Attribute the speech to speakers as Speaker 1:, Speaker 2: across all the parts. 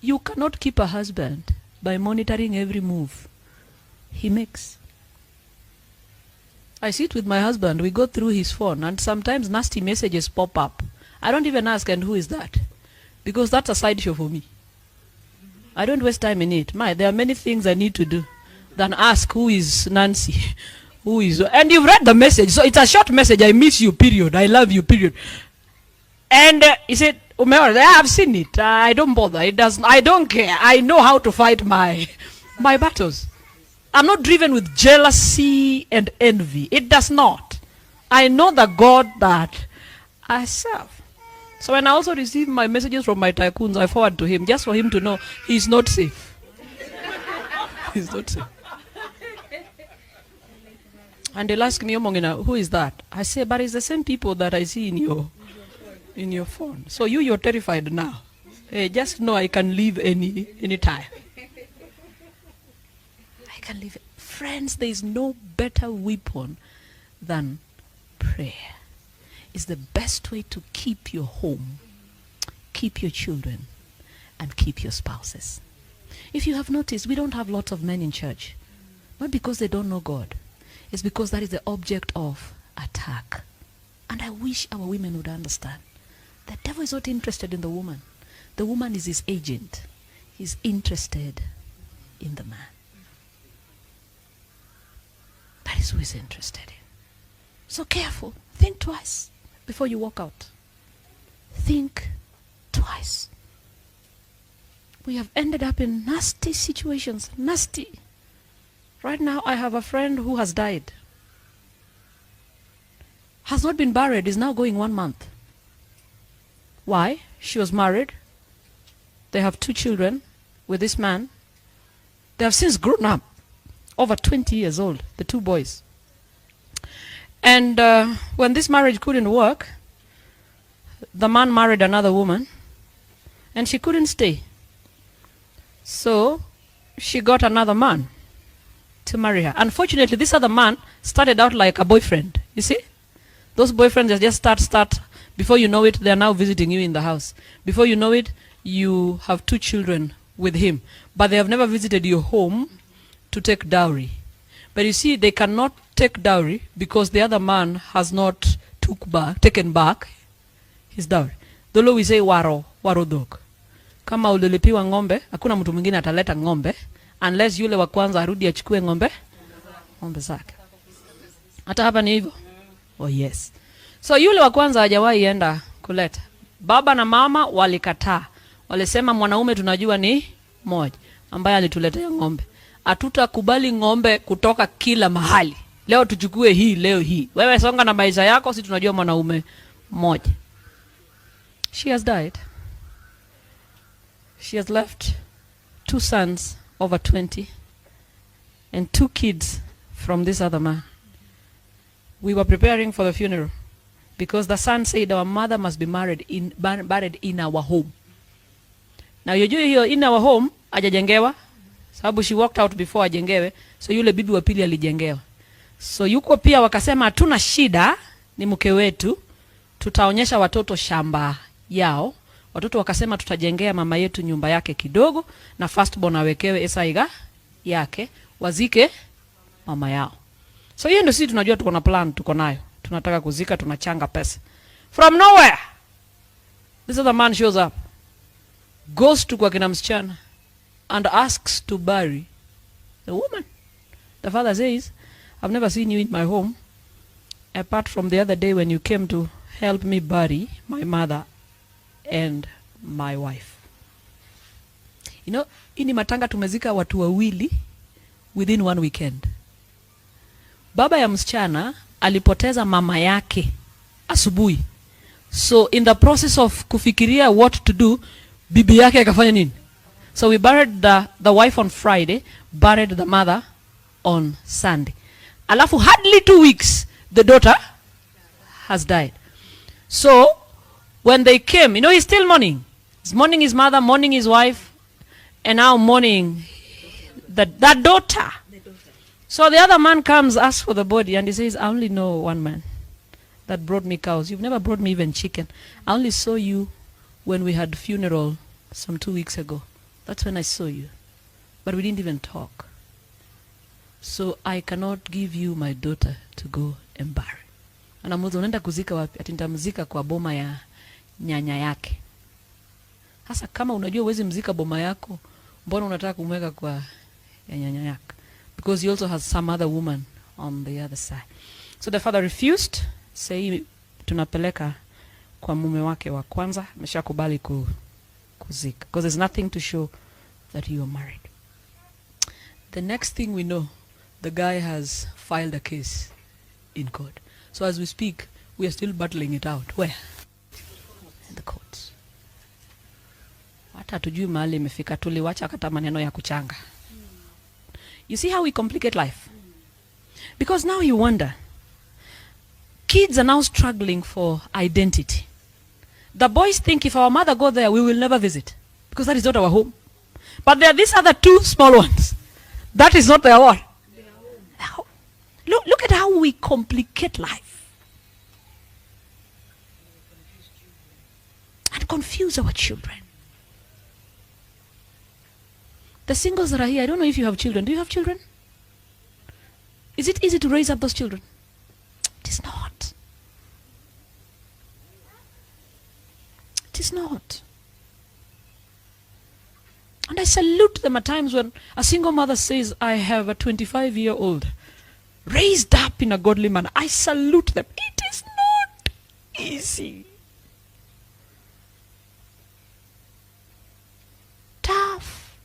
Speaker 1: You cannot keep a husband by monitoring every move he makes. I sit with my husband, we go through his phone, and sometimes nasty messages pop up. I don't even ask, and who is that? Because that's a sideshow for me. I don't waste time in it. There are many things I need to do than ask who is Nancy. Who is, and you've read the message, so it's a short message. I miss you, period. I love you, period. And he said, I have seen it. I don't bother. It doesn't. I don't care. I know how to fight my battles. I'm not driven with jealousy and envy. It does not. I know the God that I serve. So when I also receive my messages from my tycoons, I forward to him just for him to know he's not safe. He's not safe. And they'll ask me, who is that? I say, but it's the same people that I see in your phone. So you're terrified now. Hey, just know I can leave any time. I can leave. Friends, there is no better weapon than prayer. It's the best way to keep your home, keep your children, and keep your spouses. If you have noticed, we don't have lots of men in church. Not because they don't know God. It's because that is the object of attack. And I wish our women would understand. The devil is not interested in the woman. The woman is his agent. He's interested in the man. That is who he's interested in. So careful. Think twice before you walk out. Think twice. We have ended up in nasty situations. Nasty. Right now, I have a friend who has died. Has not been buried, is now going 1 month. Why? She was married. They have 2 children with this man. They have since grown up. Over 20 years old, the 2 boys. And when this marriage couldn't work, the man married another woman. And she couldn't stay. So she got another man to marry her. Unfortunately, this other man started out like a boyfriend. You see? Those boyfriends just start. Before you know it, they are now visiting you in the house. Before you know it, you have 2 children with him. But they have never visited your home to take dowry. But you see, they cannot take dowry because the other man has not taken back his dowry. Dolo we say waro dog. Kama ulilipiwa ng'ombe, hakuna mtu mwingine ataleta ng'ombe unless yule wa kwanza arudi achukue ng'ombe zake. Hata hapa ni hivyo. Oh yes. So yule wa kwanza hajawahi enda kuleta. Baba na mama walikataa. Walisema mwanaume tunajua ni moja ambaye alituletea ng'ombe. Hatutakubali ng'ombe kutoka kila mahali. Leo tuchukue hii, leo hii. Wewe songa na maisha yako, si tunajua mwanaume mmoja. She has died. She has left 2 sons over 20 and 2 kids from this other man. We were preparing for the funeral because the son said our mother must be buried in our home. Now you hiyo in our home hajajengewa sababu she walked out before ajengewe, so yule bibi wa pili alijengewa. So yuko pia wakasema hatuna shida, ni mke wetu, tutaonyesha watoto shamba yao. Watoto wakasema tutajengea mama yetu nyumba yake kidogo na firstborn awekewe esaiga yake, wazike mama yao. So hiyo ndio sisi tunajua tuko na plan, tuko nayo. Tunataka kuzika, tunachanga pesa. From nowhere, this other man shows up, goes to kwa kina msichana and asks to bury the woman. The father says, I've never seen you in my home apart from the other day when you came to help me bury my mother and my wife. You know, ini matanga tumezika watu wawili within 1 weekend. Baba ya msichana alipoteza mama yake asubuhi. So in the process of kufikiria what to do, bibi yake akafanya nini? So we buried the wife on Friday, buried the mother on Sunday. Alafu hardly 2 weeks, the daughter has died. So when they came, you know, he's still mourning. He's mourning his mother, mourning his wife, and now mourning that daughter. So the other man comes, asks for the body, and he says, I only know one man that brought me cows. You've never brought me even chicken. I only saw you when we had funeral some 2 weeks ago. That's when I saw you. But we didn't even talk. So I cannot give you my daughter to go and bury. Anamuuliza unaenda kuzika wapi? Ati nitamzika kwa boma ya nyanya yake. Hasa kama unajua uwezi mzika boma yako, mbona unataka kumweka kwa ya nyanya yake? Because he also has some other woman on the other side. So the father refused, say tunapeleka kwa mume wake wa kwanza, ameshakubali kuzika. Because there's nothing to show that you are married. The next thing we know, the guy has filed a case in court. So as we speak, we are still battling it out. Where? In the courts. Hata hatujui mahali imefika, tuliwacha kata maneno ya kuchanga. You see how we complicate life? Because now you wonder, kids are now struggling for identity. The boys think if our mother go there, we will never visit, because that is not our home. But there are these other two small ones. That is not their what? Look at how we complicate life. And confuse our children. The singles that are here, I don't know if you have children. Do you have children? Is it easy to raise up those children? It is not. It is not. And I salute them at times when a single mother says, I have a 25-year-old raised up in a godly manner. I salute them. It is not easy. Tough.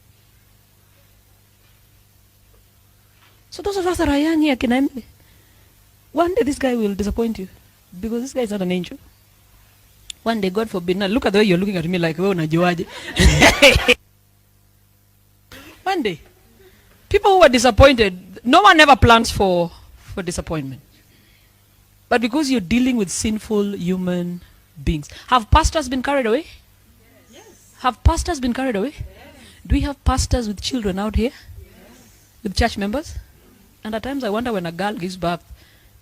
Speaker 1: So those of us that are young here, can I, one day this guy will disappoint you, because this guy is not an angel. One day, God forbid, now look at the way you're looking at me like, oh, najuaje. One day, people who are disappointed, no one ever plans for disappointment. But because you're dealing with sinful human beings. Have pastors been carried away? Yes. Have pastors been carried away? Yes. Do we have pastors with children out here? Yes. With church members? And at times I wonder when a girl gives birth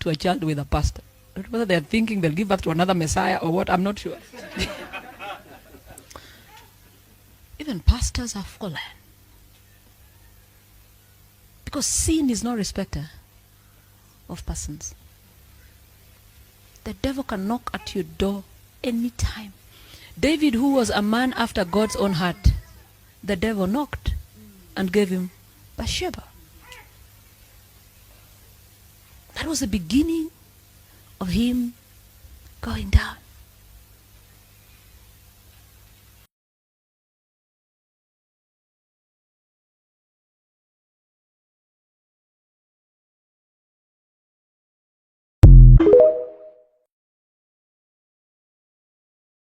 Speaker 1: to a child with a pastor, whether they're thinking they'll give birth to another Messiah or what, I'm not sure. Even pastors are fallen. Because sin is no respecter of persons. The devil can knock at your door anytime. David, who was a man after God's own heart, the devil knocked and gave him Bathsheba. That was the beginning of him going down.